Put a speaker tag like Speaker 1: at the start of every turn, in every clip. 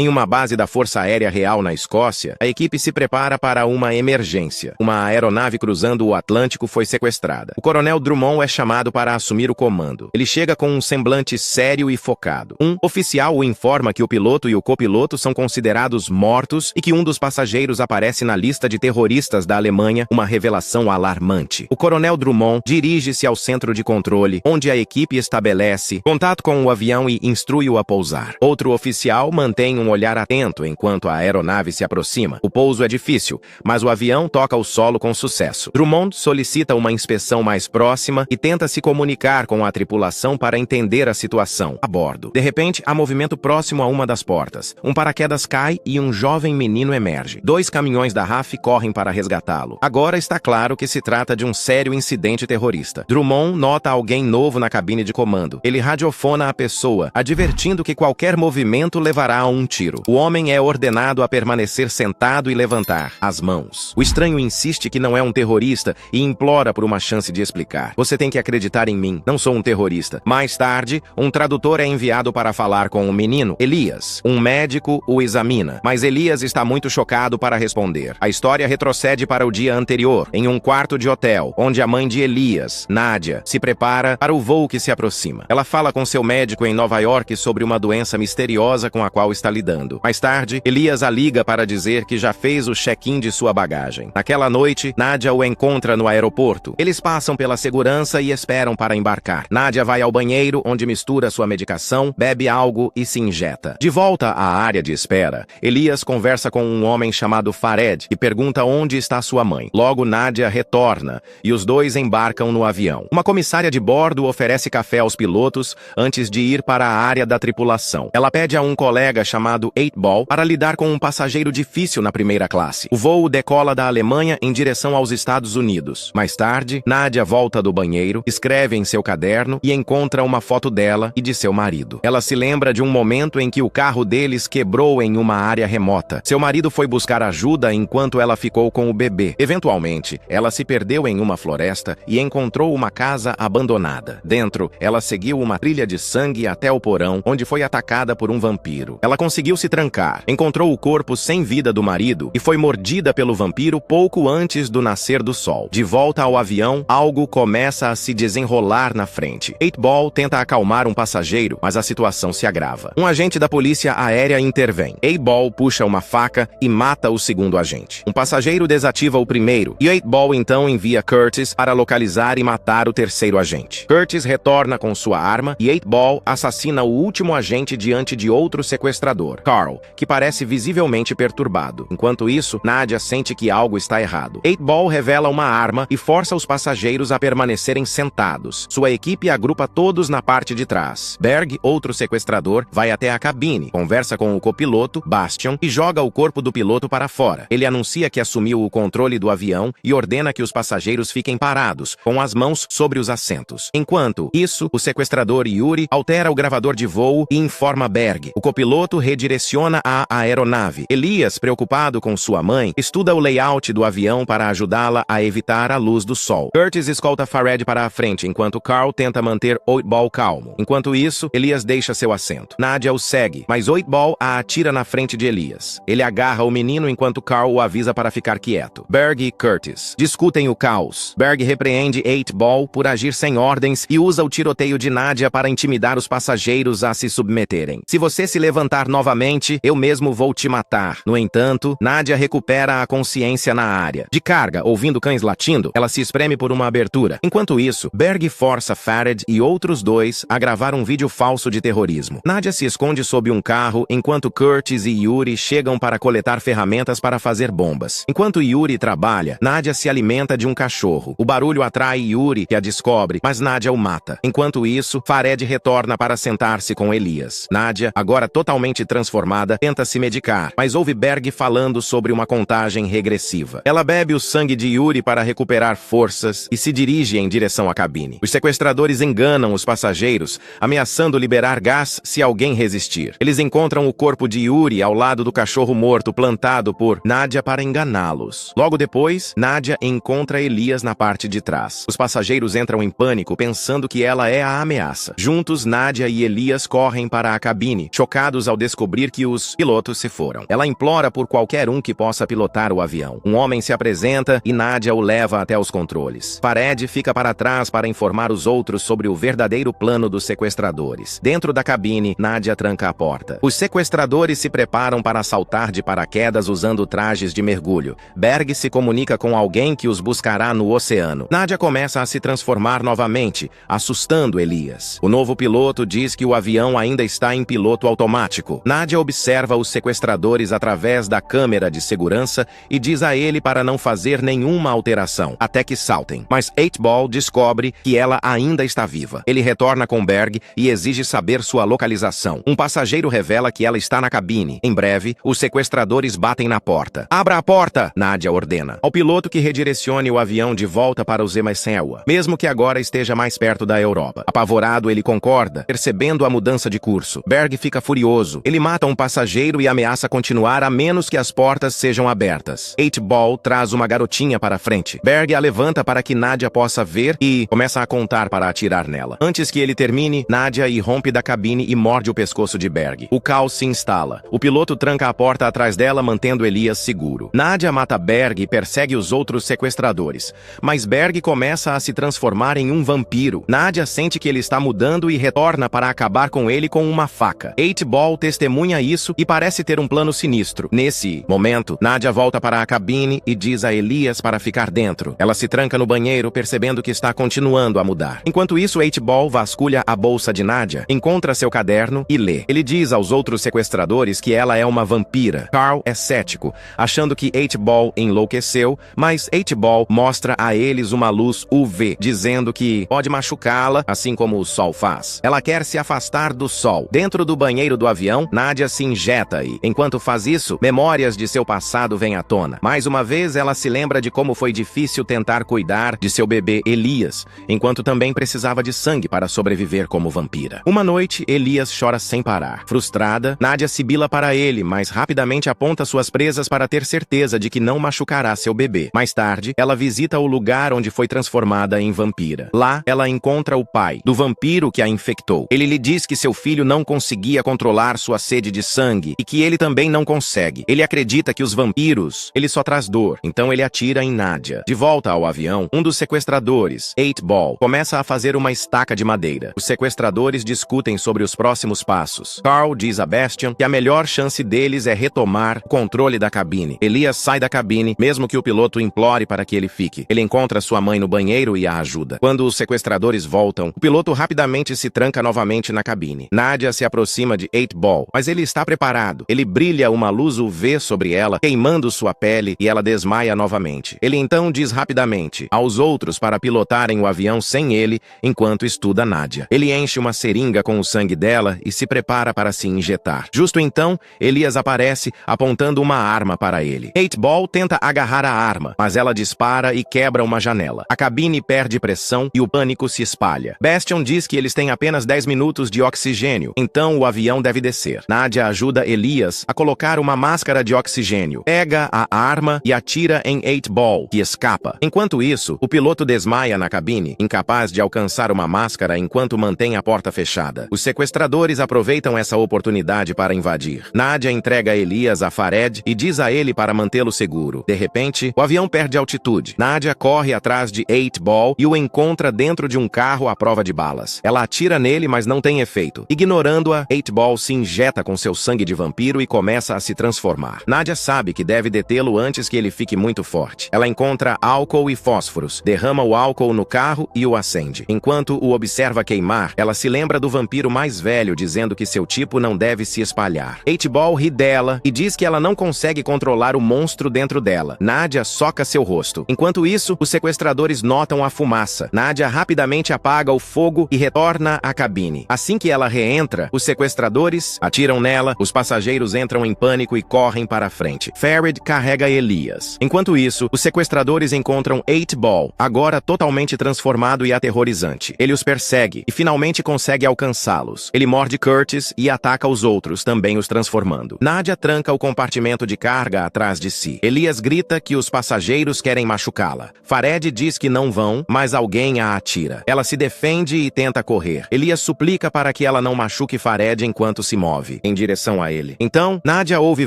Speaker 1: Em uma base da Força Aérea Real na Escócia, a equipe se prepara para uma emergência. Uma aeronave cruzando o Atlântico foi sequestrada. O coronel Drummond é chamado para assumir o comando. Ele chega com um semblante sério e focado. Um oficial o informa que o piloto e o copiloto são considerados mortos e que um dos passageiros aparece na lista de terroristas da Alemanha, uma revelação alarmante. O coronel Drummond dirige-se ao centro de controle, onde a equipe estabelece contato com o avião e instrui-o a pousar. Outro oficial mantém um olhar atento enquanto a aeronave se aproxima. O pouso é difícil, mas o avião toca o solo com sucesso. Drummond solicita uma inspeção mais próxima e tenta se comunicar com a tripulação para entender a situação a bordo. De repente, há movimento próximo a uma das portas. Um paraquedas cai e um jovem menino emerge. 2 caminhões da RAF correm para resgatá-lo. Agora está claro que se trata de um sério incidente terrorista. Drummond nota alguém novo na cabine de comando. Ele radiofona a pessoa, advertindo que qualquer movimento levará a um tiro. O homem é ordenado a permanecer sentado e levantar as mãos. O estranho insiste que não é um terrorista e implora por uma chance de explicar. Você tem que acreditar em mim, não sou um terrorista. Mais tarde, um tradutor é enviado para falar com o menino, Elias. Um médico o examina, mas Elias está muito chocado para responder. A história retrocede para o dia anterior, em um quarto de hotel, onde a mãe de Elias, Nadia, se prepara para o voo que se aproxima. Ela fala com seu médico em Nova York sobre uma doença misteriosa com a qual está lidando. Mais tarde, Elias a liga para dizer que já fez o check-in de sua bagagem. Naquela noite, Nadia o encontra no aeroporto. Eles passam pela segurança e esperam para embarcar. Nadia vai ao banheiro, onde mistura sua medicação, bebe algo e se injeta. De volta à área de espera, Elias conversa com um homem chamado Fared e pergunta onde está sua mãe. Logo, Nadia retorna e os dois embarcam no avião. Uma comissária de bordo oferece café aos pilotos antes de ir para a área da tripulação. Ela pede a um colega chamado 8-Ball para lidar com um passageiro difícil na primeira classe. O voo decola da Alemanha em direção aos Estados Unidos. Mais tarde, Nadia volta do banheiro, escreve em seu caderno e encontra uma foto dela e de seu marido. Ela se lembra de um momento em que o carro deles quebrou em uma área remota. Seu marido foi buscar ajuda enquanto ela ficou com o bebê. Eventualmente, ela se perdeu em uma floresta e encontrou uma casa abandonada. Dentro, ela seguiu uma trilha de sangue até o porão, onde foi atacada por um vampiro. Ela conseguiu se trancar, encontrou o corpo sem vida do marido e foi mordida pelo vampiro pouco antes do nascer do sol. De volta ao avião, algo começa a se desenrolar na frente. 8-Ball tenta acalmar um passageiro, mas a situação se agrava. Um agente da polícia aérea intervém. 8-Ball puxa uma faca e mata o segundo agente. Um passageiro desativa o primeiro e 8-Ball então envia Curtis para localizar e matar o terceiro agente. Curtis retorna com sua arma e 8-Ball assassina o último agente diante de outro sequestrador, Carl, que parece visivelmente perturbado. Enquanto isso, Nadia sente que algo está errado. 8-Ball revela uma arma e força os passageiros a permanecerem sentados. Sua equipe agrupa todos na parte de trás. Berg, outro sequestrador, vai até a cabine, conversa com o copiloto, Bastion, e joga o corpo do piloto para fora. Ele anuncia que assumiu o controle do avião e ordena que os passageiros fiquem parados, com as mãos sobre os assentos. Enquanto isso, o sequestrador Yuri altera o gravador de voo e informa Berg. O copiloto redireciona a aeronave. Elias, preocupado com sua mãe, estuda o layout do avião para ajudá-la a evitar a luz do sol. Curtis escolta Fared para a frente, enquanto Carl tenta manter 8-Ball calmo. Enquanto isso, Elias deixa seu assento. Nadia o segue, mas 8-Ball a atira na frente de Elias. Ele agarra o menino enquanto Carl o avisa para ficar quieto. Berg e Curtis discutem o caos. Berg repreende 8-Ball por agir sem ordens e usa o tiroteio de Nadia para intimidar os passageiros a se submeterem. Se você se levantar novamente, eu mesmo vou te matar. No entanto, Nadia recupera a consciência na área. De carga, ouvindo cães latindo, ela se espreme por uma abertura. Enquanto isso, Berg força Fared e outros dois a gravar um vídeo falso de terrorismo. Nadia se esconde sob um carro, enquanto Curtis e Yuri chegam para coletar ferramentas para fazer bombas. Enquanto Yuri trabalha, Nadia se alimenta de um cachorro. O barulho atrai Yuri, que a descobre, mas Nadia o mata. Enquanto isso, Fared retorna para sentar-se com Elias. Nadia, agora totalmente transformada, tenta se medicar, mas ouve Berg falando sobre uma contagem regressiva. Ela bebe o sangue de Yuri para recuperar forças e se dirige em direção à cabine. Os sequestradores enganam os passageiros, ameaçando liberar gás se alguém resistir. Eles encontram o corpo de Yuri ao lado do cachorro morto plantado por Nadia para enganá-los. Logo depois, Nadia encontra Elias na parte de trás. Os passageiros entram em pânico, pensando que ela é a ameaça. Juntos, Nadia e Elias correm para a cabine, chocados ao descobrir descobrir que os pilotos se foram. Ela implora por qualquer um que possa pilotar o avião. Um homem se apresenta e Nadia o leva até os controles. Fared fica para trás para informar os outros sobre o verdadeiro plano dos sequestradores. Dentro da cabine, Nadia tranca a porta. Os sequestradores se preparam para saltar de paraquedas usando trajes de mergulho. Berg se comunica com alguém que os buscará no oceano. Nadia começa a se transformar novamente, assustando Elias. O novo piloto diz que o avião ainda está em piloto automático. Nadia observa os sequestradores através da câmera de segurança e diz a ele para não fazer nenhuma alteração, até que saltem. Mas 8-Ball descobre que ela ainda está viva. Ele retorna com Berg e exige saber sua localização. Um passageiro revela que ela está na cabine. Em breve, os sequestradores batem na porta. "Abra a porta!" Nadia ordena ao piloto que redirecione o avião de volta para o Zemessewa, mesmo que agora esteja mais perto da Europa. Apavorado, ele concorda, percebendo a mudança de curso. Berg fica furioso. Ele mata um passageiro e ameaça continuar a menos que as portas sejam abertas. 8-Ball traz uma garotinha para a frente. Berg a levanta para que Nadia possa ver e começa a contar para atirar nela. Antes que ele termine, Nadia irrompe da cabine e morde o pescoço de Berg. O caos se instala. O piloto tranca a porta atrás dela, mantendo Elias seguro. Nadia mata Berg e persegue os outros sequestradores. Mas Berg começa a se transformar em um vampiro. Nadia sente que ele está mudando e retorna para acabar com ele com uma faca. 8-Ball testemunha isso e parece ter um plano sinistro. Nesse momento, Nadia volta para a cabine e diz a Elias para ficar dentro. Ela se tranca no banheiro, percebendo que está continuando a mudar. Enquanto isso, 8-Ball vasculha a bolsa de Nadia, encontra seu caderno e lê. Ele diz aos outros sequestradores que ela é uma vampira. Carl é cético, achando que 8-Ball enlouqueceu, mas 8-Ball mostra a eles uma luz UV, dizendo que pode machucá-la, assim como o sol faz. Ela quer se afastar do sol. Dentro do banheiro do avião, Nadia se injeta e, enquanto faz isso, memórias de seu passado vêm à tona. Mais uma vez, ela se lembra de como foi difícil tentar cuidar de seu bebê Elias, enquanto também precisava de sangue para sobreviver como vampira. Uma noite, Elias chora sem parar. Frustrada, Nadia sibila para ele, mas rapidamente aponta suas presas para ter certeza de que não machucará seu bebê. Mais tarde, ela visita o lugar onde foi transformada em vampira. Lá, ela encontra o pai do vampiro que a infectou. Ele lhe diz que seu filho não conseguia controlar sua sede de sangue e que ele também não consegue. Ele acredita que os vampiros, ele só traz dor, então ele atira em Nadia. De volta ao avião, um dos sequestradores, 8-Ball, começa a fazer uma estaca de madeira. Os sequestradores discutem sobre os próximos passos. Carl diz a Bastian que a melhor chance deles é retomar o controle da cabine. Elias sai da cabine, mesmo que o piloto implore para que ele fique. Ele encontra sua mãe no banheiro e a ajuda. Quando os sequestradores voltam, o piloto rapidamente se tranca novamente na cabine. Nadia se aproxima de 8-Ball, mas ele está preparado. Ele brilha uma luz UV sobre ela, queimando sua pele, e ela desmaia novamente. Ele então diz rapidamente aos outros para pilotarem o avião sem ele, enquanto estuda Nadia. Ele enche uma seringa com o sangue dela e se prepara para se injetar. Justo então, Elias aparece, apontando uma arma para ele. 8-Ball tenta agarrar a arma, mas ela dispara e quebra uma janela. A cabine perde pressão e o pânico se espalha. Bastian diz que eles têm apenas 10 minutos de oxigênio, então o avião deve descer. Nadia ajuda Elias a colocar uma máscara de oxigênio. Pega a arma e atira em 8-Ball, que escapa. Enquanto isso, o piloto desmaia na cabine, incapaz de alcançar uma máscara enquanto mantém a porta fechada. Os sequestradores aproveitam essa oportunidade para invadir. Nadia entrega Elias a Fared e diz a ele para mantê-lo seguro. De repente, o avião perde altitude. Nadia corre atrás de 8-Ball e o encontra dentro de um carro à prova de balas. Ela atira nele, mas não tem efeito. Ignorando-a, 8-Ball se injeta com seu sangue de vampiro e começa a se transformar. Nadia sabe que deve detê-lo antes que ele fique muito forte. Ela encontra álcool e fósforos, derrama o álcool no carro e o acende. Enquanto o observa queimar, ela se lembra do vampiro mais velho dizendo que seu tipo não deve se espalhar. 8-Ball ri dela e diz que ela não consegue controlar o monstro dentro dela. Nadia soca seu rosto. Enquanto isso, os sequestradores notam a fumaça. Nadia rapidamente apaga o fogo e retorna à cabine. Assim que ela reentra, os sequestradores atiram nela, os passageiros entram em pânico e correm para a frente. Fared carrega Elias. Enquanto isso, os sequestradores encontram 8-Ball, agora totalmente transformado e aterrorizante. Ele os persegue e finalmente consegue alcançá-los. Ele morde Curtis e ataca os outros, também os transformando. Nadia tranca o compartimento de carga atrás de si. Elias grita que os passageiros querem machucá-la. Fared diz que não vão, mas alguém a atira. Ela se defende e tenta correr. Elias suplica para que ela não machuque Fared enquanto se move. nave, em direção a ele. Então, Nadia ouve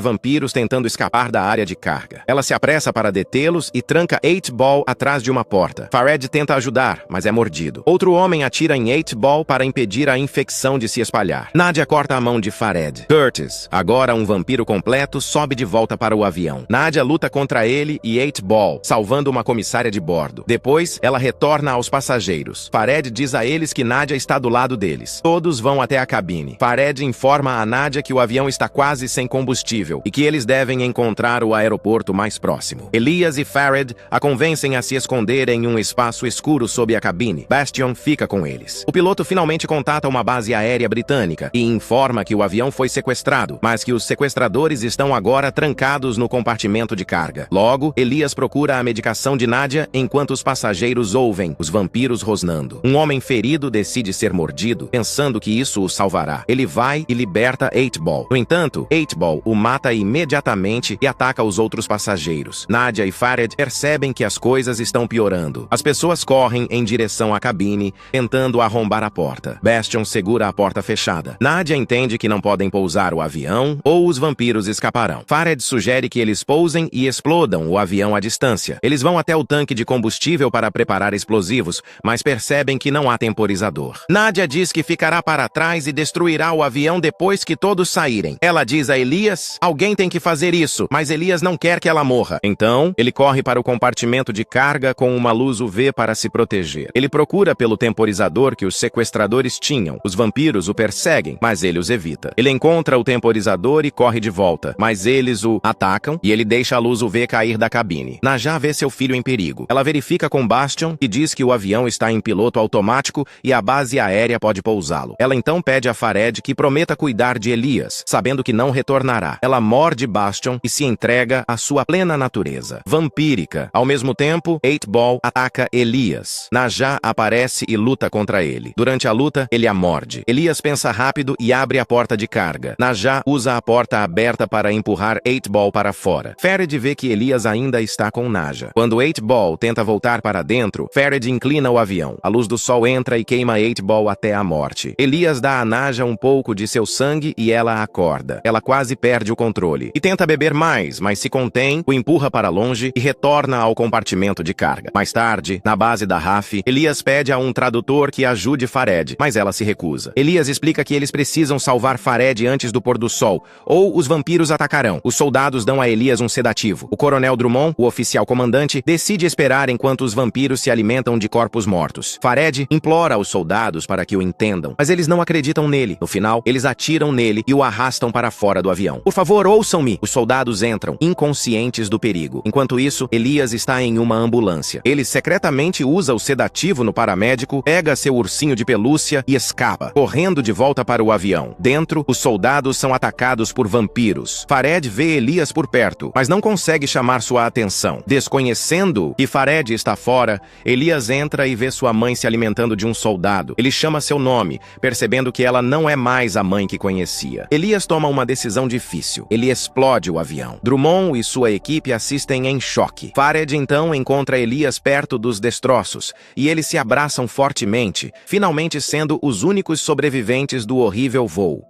Speaker 1: vampiros tentando escapar da área de carga. Ela se apressa para detê-los e tranca 8-Ball atrás de uma porta. Fared tenta ajudar, mas é mordido. Outro homem atira em 8-Ball para impedir a infecção de se espalhar. Nadia corta a mão de Fared. Curtis, agora um vampiro completo, sobe de volta para o avião. Nadia luta contra ele e 8-Ball, salvando uma comissária de bordo. Depois, ela retorna aos passageiros. Fared diz a eles que Nadia está do lado deles. Todos vão até a cabine. Fared informa a Nadia que o avião está quase sem combustível e que eles devem encontrar o aeroporto mais próximo. Elias e Fared a convencem a se esconder em um espaço escuro sob a cabine. Bastion fica com eles. O piloto finalmente contata uma base aérea britânica e informa que o avião foi sequestrado, mas que os sequestradores estão agora trancados no compartimento de carga. Logo, Elias procura a medicação de Nadia enquanto os passageiros ouvem os vampiros rosnando. Um homem ferido decide ser mordido, pensando que isso o salvará. Ele vai e liberta 8-Ball. No entanto, 8-Ball o mata imediatamente e ataca os outros passageiros. Nadia e Fared percebem que as coisas estão piorando. As pessoas correm em direção à cabine, tentando arrombar a porta. Bastion segura a porta fechada. Nadia entende que não podem pousar o avião ou os vampiros escaparão. Fared sugere que eles pousem e explodam o avião à distância. Eles vão até o tanque de combustível para preparar explosivos, mas percebem que não há temporizador. Nadia diz que ficará para trás e destruirá o avião depois que todos saírem. Ela diz a Elias: alguém tem que fazer isso, mas Elias não quer que ela morra. Então, ele corre para o compartimento de carga com uma luz UV para se proteger. Ele procura pelo temporizador que os sequestradores tinham. Os vampiros o perseguem, mas ele os evita. Ele encontra o temporizador e corre de volta, mas eles o atacam e ele deixa a luz UV cair da cabine. Naja vê seu filho em perigo. Ela verifica com Bastion e diz que o avião está em piloto automático e a base aérea pode pousá-lo. Ela então pede a Fared que prometa cuidar de Elias, sabendo que não retornará. Ela morde Bastion e se entrega à sua plena natureza vampírica. Ao mesmo tempo, 8-Ball ataca Elias. Naja aparece e luta contra ele. Durante a luta, ele a morde. Elias pensa rápido e abre a porta de carga. Naja usa a porta aberta para empurrar 8-Ball para fora. Fared vê que Elias ainda está com Naja. Quando 8-Ball tenta voltar para dentro, Fared inclina o avião. A luz do sol entra e queima 8-Ball até a morte. Elias dá a Naja um pouco de seu sangue e ela acorda. Ela quase perde o controle e tenta beber mais, mas se contém, o empurra para longe e retorna ao compartimento de carga. Mais tarde, na base da RAF, Elias pede a um tradutor que ajude Fared, mas ela se recusa. Elias explica que eles precisam salvar Fared antes do pôr do sol, ou os vampiros atacarão. Os soldados dão a Elias um sedativo. O coronel Drummond, o oficial comandante, decide esperar enquanto os vampiros se alimentam de corpos mortos. Fared implora aos soldados para que o entendam, mas eles não acreditam nele. No final, eles atiram nele e o arrastam para fora do avião. Por favor, ouçam-me! Os soldados entram, inconscientes do perigo. Enquanto isso, Elias está em uma ambulância. Ele secretamente usa o sedativo no paramédico, pega seu ursinho de pelúcia e escapa, correndo de volta para o avião. Dentro, os soldados são atacados por vampiros. Fared vê Elias por perto, mas não consegue chamar sua atenção. Desconhecendo que Fared está fora, Elias entra e vê sua mãe se alimentando de um soldado. Ele chama seu nome, percebendo que ela não é mais a mãe que conhecia. Elias toma uma decisão difícil. Ele explode o avião. Drummond e sua equipe assistem em choque. Fared então encontra Elias perto dos destroços e eles se abraçam fortemente, finalmente sendo os únicos sobreviventes do horrível voo.